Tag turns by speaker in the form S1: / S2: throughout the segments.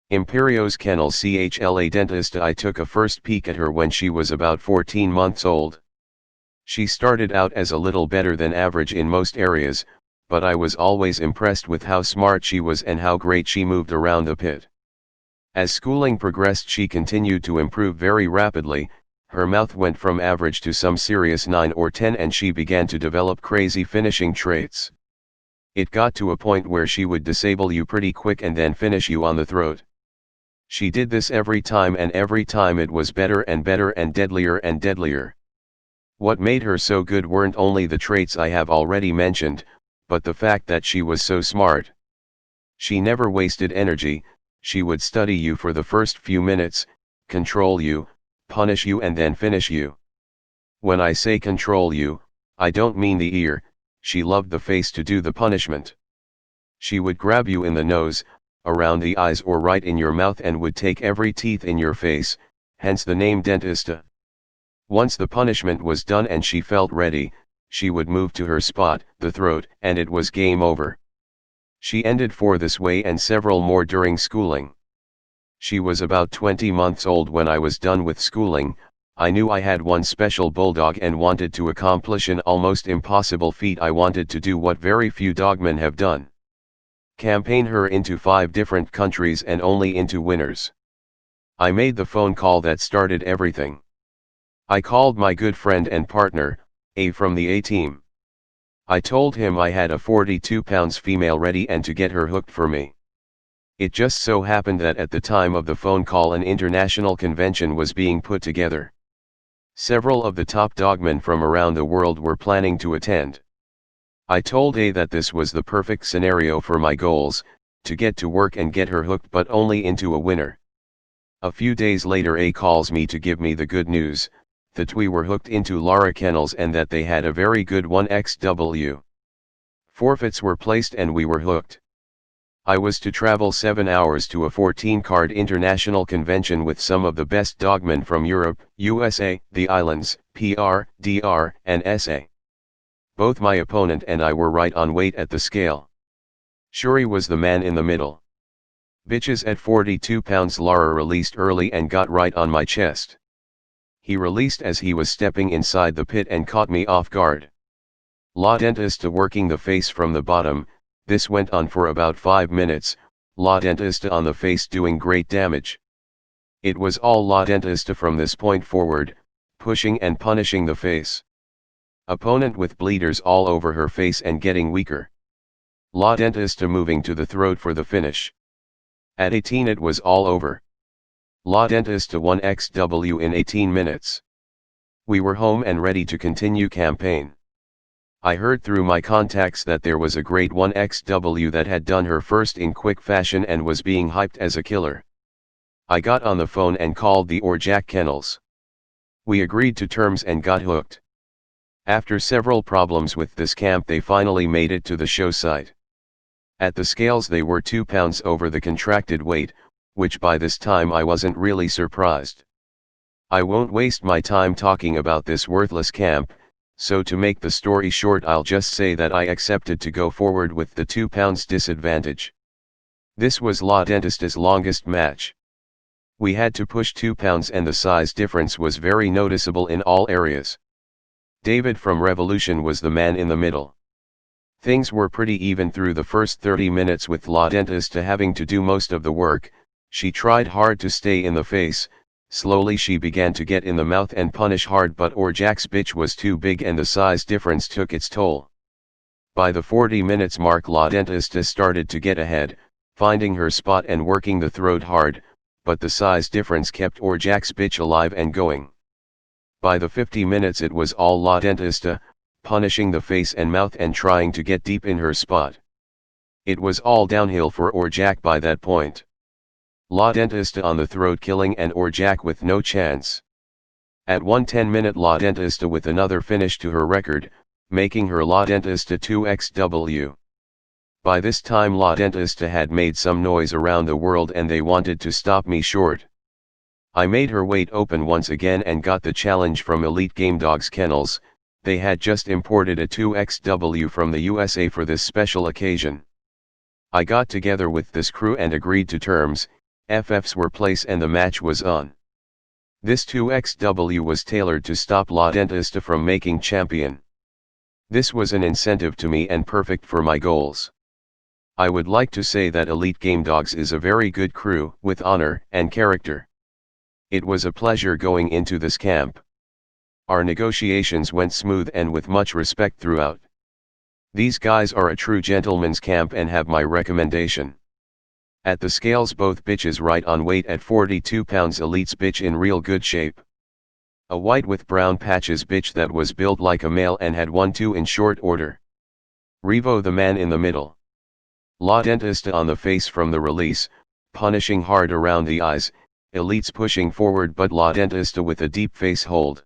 S1: Imperios Kennels CHLA Dentista. I took a first peek at her when she was about 14 months old. She started out as a little better than average in most areas, but I was always impressed with how smart she was and how great she moved around the pit. As schooling progressed, she continued to improve very rapidly. Her mouth went from average to some serious 9 or 10 and she began to develop crazy finishing traits. It got to a point where she would disable you pretty quick and then finish you on the throat. She did this every time and every time it was better and better and deadlier and deadlier. What made her so good weren't only the traits I have already mentioned, but the fact that she was so smart. She never wasted energy. She would study you for the first few minutes, control you, punish you and then finish you. When I say control you, I don't mean the ear. She loved the face to do the punishment. She would grab you in the nose, around the eyes or right in your mouth and would take every teeth in your face, hence the name Dentista. Once the punishment was done and she felt ready, she would move to her spot, the throat, and it was game over. She ended for this way and several more during schooling. She was about 20 months old when I was done with schooling. I knew I had one special bulldog and wanted to accomplish an almost impossible feat. I wanted to do what very few dogmen have done. Campaign her into 5 different countries and only into winners. I made the phone call that started everything. I called my good friend and partner, A from the A team. I told him I had a 42 pounds female ready and to get her hooked for me. It just so happened that at the time of the phone call an international convention was being put together. Several of the top dogmen from around the world were planning to attend. I told A that this was the perfect scenario for my goals, to get to work and get her hooked but only into a winner. A few days later A calls me to give me the good news, that we were hooked into Lara Kennels and that they had a very good 1XW. Forfeits were placed and we were hooked. I was to travel 7 hours to a 14-card international convention with some of the best dogmen from Europe, USA, the islands, PR, DR, and SA. Both my opponent and I were right on weight at the scale. Shuri was the man in the middle. Bitches at 42 pounds. Lara released early and got right on my chest. He released as he was stepping inside the pit and caught me off guard. La Dentista working the face from the bottom. This went on for about 5 minutes, La Dentista on the face doing great damage. It was all La Dentista from this point forward, pushing and punishing the face. Opponent with bleeders all over her face and getting weaker. La Dentista moving to the throat for the finish. At 18 it was all over. La Dentista 1XW in 18 minutes. We were home and ready to continue campaign. I heard through my contacts that there was a great 1XW that had done her first in quick fashion and was being hyped as a killer. I got on the phone and called the Imperios Kennels. We agreed to terms and got hooked. After several problems with this camp they finally made it to the show site. At the scales they were 2 pounds over the contracted weight, which by this time I wasn't really surprised. I won't waste my time talking about this worthless camp. So to make the story short, I'll just say that I accepted to go forward with the 2 pounds disadvantage. This was La Dentista's longest match. We had to push 2 pounds and the size difference was very noticeable in all areas. David from Revolution was the man in the middle. Things were pretty even through the first 30 minutes with La Dentista having to do most of the work. She tried hard to stay in the face. Slowly she began to get in the mouth and punish hard, but Orjak's bitch was too big and the size difference took its toll. By the 40 minutes mark La Dentista started to get ahead, finding her spot and working the throat hard, but the size difference kept Orjak's bitch alive and going. By the 50 minutes it was all La Dentista, punishing the face and mouth and trying to get deep in her spot. It was all downhill for Orjak by that point. La Dentista on the throat killing and Orjak with no chance. At 1:10 La Dentista with another finish to her record, making her La Dentista 2XW. By this time La Dentista had made some noise around the world and they wanted to stop me short. I made her weight open once again and got the challenge from Elite Game Dogs Kennels. They had just imported a 2XW from the USA for this special occasion. I got together with this crew and agreed to terms. FFs were placed and the match was on. This 2XW was tailored to stop La Dentista from making champion. This was an incentive to me and perfect for my goals. I would like to say that Elite Game Dogs is a very good crew, with honor and character. It was a pleasure going into this camp. Our negotiations went smooth and with much respect throughout. These guys are a true gentleman's camp and have my recommendation. At the scales both bitches right on weight at 42 pounds. Elite's bitch in real good shape. A white with brown patches bitch that was built like a male and had 1-2 in short order. Revo the man in the middle. La Dentista on the face from the release, punishing hard around the eyes. Elite's pushing forward but La Dentista with a deep face hold.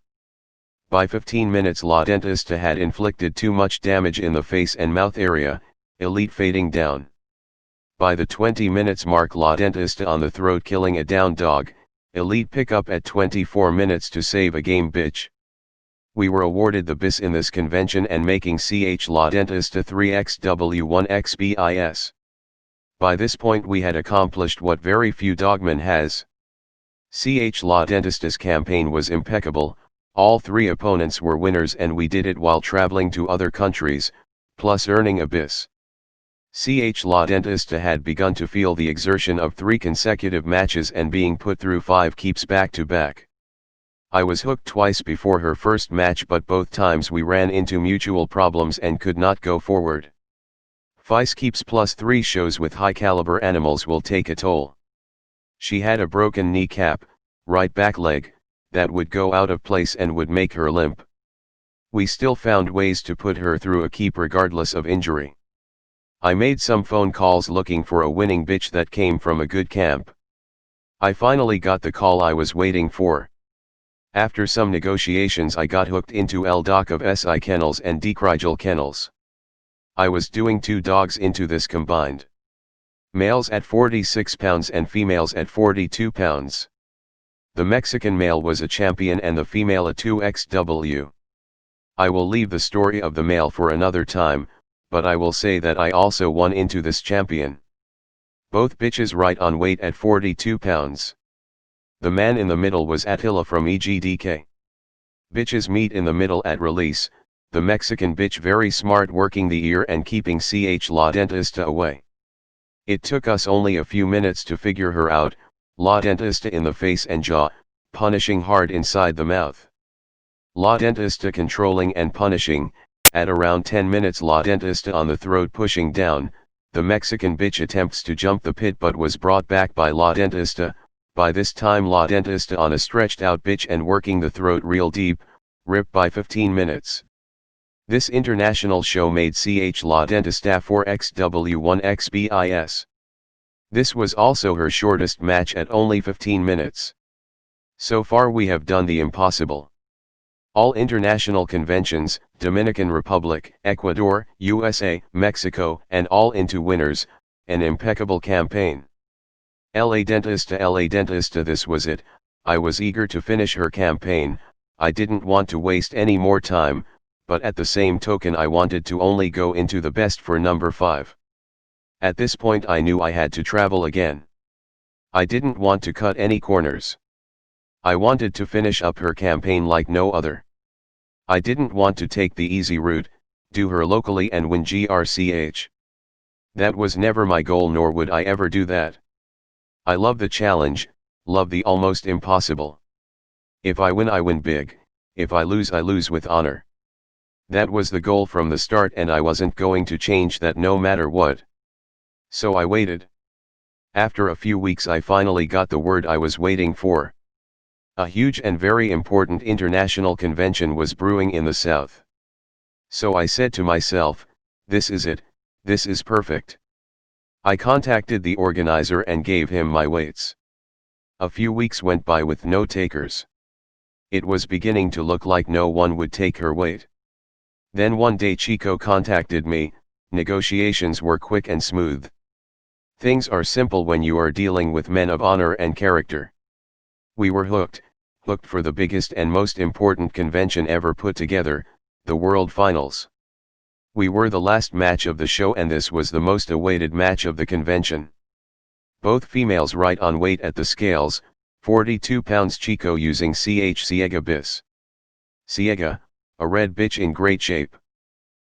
S1: By 15 minutes La Dentista had inflicted too much damage in the face and mouth area, Elite fading down. By the 20 minutes mark La Dentista on the throat killing a down dog, Elite pick up at 24 minutes to save a game bitch. We were awarded the BIS in this convention and making CH La Dentista 3XW1XBIS. By this point we had accomplished what very few dogmen has. CH La Dentista's campaign was impeccable, all three opponents were winners and we did it while traveling to other countries, plus earning a BIS. CH La Dentista had begun to feel the exertion of 3 consecutive matches and being put through 5 keeps back to back. I was hooked twice before her first match but both times we ran into mutual problems and could not go forward. 5 keeps plus 3 shows with high caliber animals will take a toll. She had a broken kneecap, right back leg, that would go out of place and would make her limp. We still found ways to put her through a keep regardless of injury. I made some phone calls looking for a winning bitch that came from a good camp. I finally got the call I was waiting for. After some negotiations I got hooked into L doc of SI Kennels and Decrygel Kennels. I was doing 2 dogs into this combined. Males at 46 pounds and females at 42 pounds. The Mexican male was a champion and the female a 2XW. I will leave the story of the male for another time, but I will say that I also won into this champion. Both bitches right on weight at 42 pounds. The man in the middle was Attila from EGDK. Bitches meet in the middle at release, the Mexican bitch very smart working the ear and keeping CH La Dentista away. It took us only a few minutes to figure her out, La Dentista in the face and jaw, punishing hard inside the mouth. La Dentista controlling and punishing. At around 10 minutes La Dentista on the throat pushing down, the Mexican bitch attempts to jump the pit but was brought back by La Dentista. By this time La Dentista on a stretched out bitch and working the throat real deep, rip by 15 minutes. This international show made CH La Dentista 4XW1XBIS. This was also her shortest match at only 15 minutes. So far we have done the impossible. All international conventions, Dominican Republic, Ecuador, USA, Mexico, and all into winners, an impeccable campaign. La Dentista, this was it. I was eager to finish her campaign, I didn't want to waste any more time, but at the same token I wanted to only go into the best for number 5. At this point I knew I had to travel again. I didn't want to cut any corners. I wanted to finish up her campaign like no other. I didn't want to take the easy route, do her locally and win GRCH. That was never my goal nor would I ever do that. I love the challenge, love the almost impossible. If I win big, if I lose with honor. That was the goal from the start and I wasn't going to change that no matter what. So I waited. After a few weeks I finally got the word I was waiting for. A huge and very important international convention was brewing in the south. So I said to myself, this is it, this is perfect. I contacted the organizer and gave him my weights. A few weeks went by with no takers. It was beginning to look like no one would take her weight. Then one day Chico contacted me, negotiations were quick and smooth. Things are simple when you are dealing with men of honor and character. We were hooked for the biggest and most important convention ever put together, the World Finals. We were the last match of the show and this was the most awaited match of the convention. Both females right on weight at the scales, 42 pounds. Chico using ch Ciega bis. Ciega, a red bitch in great shape.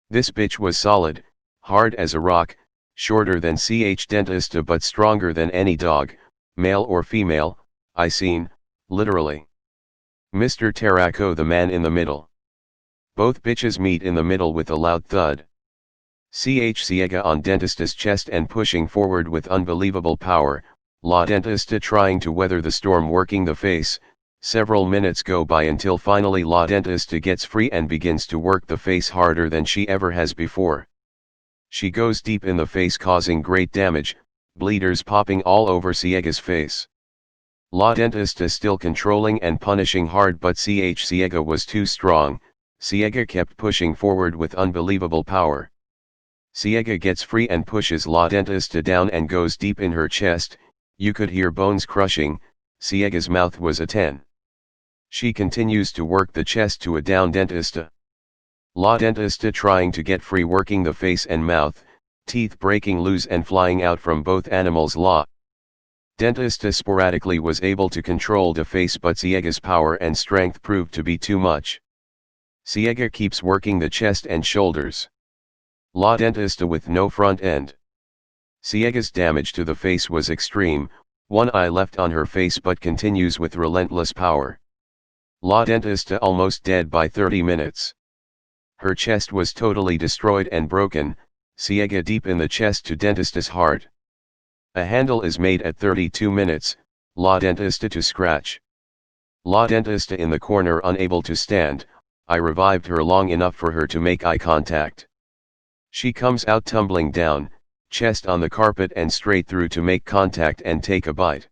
S1: This bitch was solid, hard as a rock, shorter than ch Dentista but stronger than any dog, male or female, I seen, literally. Mr. Tarraco the man in the middle. Both bitches meet in the middle with a loud thud. Ch Ciega on Dentista's chest and pushing forward with unbelievable power, La Dentista trying to weather the storm working the face. Several minutes go by until finally La Dentista gets free and begins to work the face harder than she ever has before. She goes deep in the face causing great damage, bleeders popping all over Ciega's face. La Dentista still controlling and punishing hard but ch Ciega was too strong. Ciega kept pushing forward with unbelievable power. Ciega gets free and pushes La Dentista down and goes deep in her chest, you could hear bones crushing, Ciega's mouth was a 10. She continues to work the chest to a down Dentista. La Dentista trying to get free working the face and mouth, teeth breaking loose and flying out from both animals. La Dentista sporadically was able to control the face but Ciega's power and strength proved to be too much. Ciega keeps working the chest and shoulders. La Dentista with no front end. Ciega's damage to the face was extreme, one eye left on her face but continues with relentless power. La Dentista almost dead by 30 minutes. Her chest was totally destroyed and broken, Ciega deep in the chest to Dentista's heart. A handle is made at 32 minutes, La Dentista to scratch. La Dentista in the corner unable to stand, I revived her long enough for her to make eye contact. She comes out tumbling down, chest on the carpet and straight through to make contact and take a bite.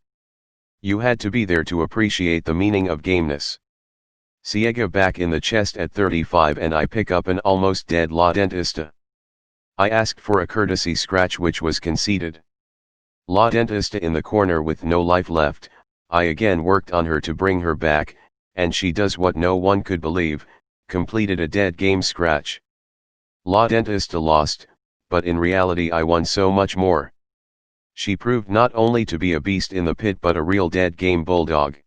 S1: You had to be there to appreciate the meaning of gameness. Ciega back in the chest at 35 and I pick up an almost dead La Dentista. I asked for a courtesy scratch which was conceded. La Dentista in the corner with no life left, I again worked on her to bring her back, and she does what no one could believe, completed a dead game scratch. La Dentista lost, but in reality I won so much more. She proved not only to be a beast in the pit but a real dead game bulldog.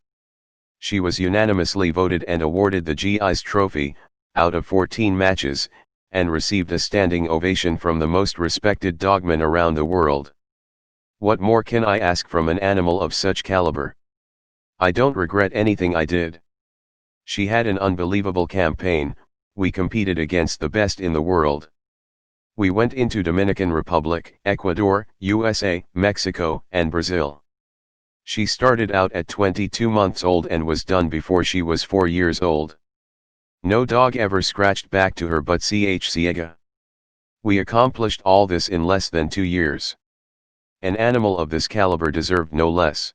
S1: She was unanimously voted and awarded the GI's trophy, out of 14 matches, and received a standing ovation from the most respected dogmen around the world. What more can I ask from an animal of such caliber? I don't regret anything I did. She had an unbelievable campaign, we competed against the best in the world. We went into Dominican Republic, Ecuador, USA, Mexico, and Brazil. She started out at 22 months old and was done before she was 4 years old. No dog ever scratched back to her but ch Ciega. We accomplished all this in less than 2 years. An animal of this caliber deserved no less.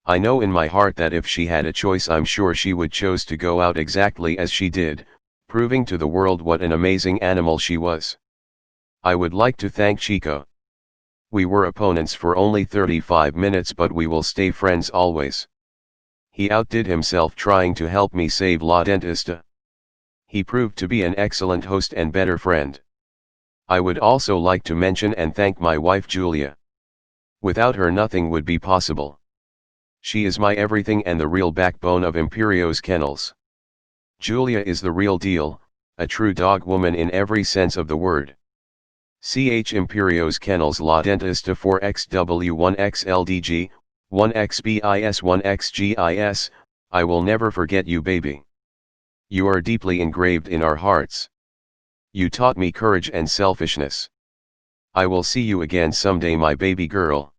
S1: I know in my heart that if she had a choice I'm sure she would choose to go out exactly as she did, proving to the world what an amazing animal she was. I would like to thank Chico. We were opponents for only 35 minutes but we will stay friends always. He outdid himself trying to help me save La Dentista. He proved to be an excellent host and better friend. I would also like to mention and thank my wife Julia. Without her nothing would be possible. She is my everything and the real backbone of Imperios Kennels. Julia is the real deal, a true dog woman in every sense of the word. Ch Imperios Kennels La Dentista 4XW1XLDG, 1XBIS 1XGIS, I will never forget you baby. You are deeply engraved in our hearts. You taught me courage and selfishness. I will see you again someday my baby girl.